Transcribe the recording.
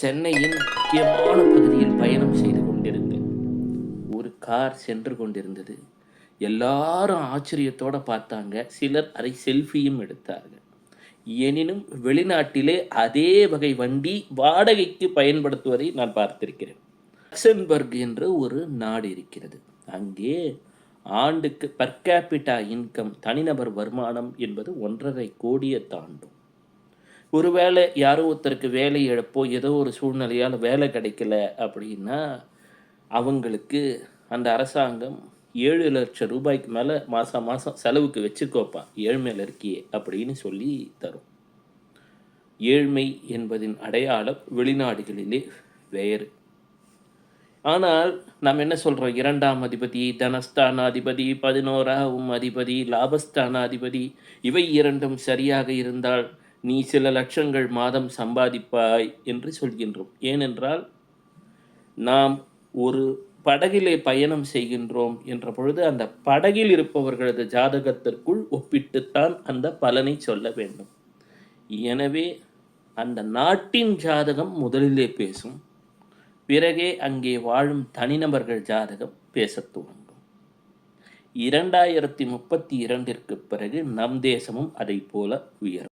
சென்னையின் முக்கியமான பகுதியில் பயணம் செய்து கொண்டிருந்தேன். ஒரு கார் சென்று கொண்டிருந்தது. எல்லாரும் ஆச்சரியத்தோட பார்த்தாங்க. சிலர் அதை செல்ஃபியும் எடுத்தார்கள். எனினும் வெளிநாட்டிலே அதே வகை வண்டி வாடகைக்கு பயன்படுத்துவதை நான் பார்த்திருக்கிறேன். லக்சம்பர்க் என்று ஒரு நாடு இருக்கிறது. அங்கே ஆண்டுக்கு பெர் கேபிட்டா இன்கம் தனிநபர் வருமானம் என்பது 1.5 கோடியை தாண்டும். ஒருவேளை யாரோ ஒருத்தருக்கு வேலை இழப்போ, ஏதோ ஒரு சூழ்நிலையால வேலை கிடைக்கல அப்படின்னா, அவங்களுக்கு அந்த அரசாங்கம் ரூ. 7,00,000 மேல மாசம் மாசம் செலவுக்கு வச்சுக்கோப்பா, ஏழ்மையில இருக்கியே அப்படின்னு சொல்லி தரும். ஏழ்மை என்பதின் அடையாளம் வெளிநாடுகளிலே வேறு. ஆனால் நாம் என்ன சொல்றோம்? 2ஆம் அதிபதி, தனஸ்தானாதிபதி, 11ஆம் அதிபதி, லாபஸ்தானாதிபதி இவை இரண்டும் சரியாக இருந்தால் நீ சில லட்சங்கள் மாதம் சம்பாதிப்பாய் என்று சொல்கின்றோம். ஏனென்றால் நாம் ஒரு படகிலே பயணம் செய்கின்றோம் என்ற பொழுது அந்த படகில் இருப்பவர்களது ஜாதகத்திற்குள் ஒப்பிட்டுத்தான் அந்த பலனை சொல்ல வேண்டும். எனவே அந்த நாட்டின் ஜாதகம் முதலிலே பேசும். பிறகே அங்கே வாழும் தனிநபர்கள் ஜாதகம் பேசத் துவங்கும். 2032ற்கு பிறகு நம் தேசமும் அதைப் போல உயரும்.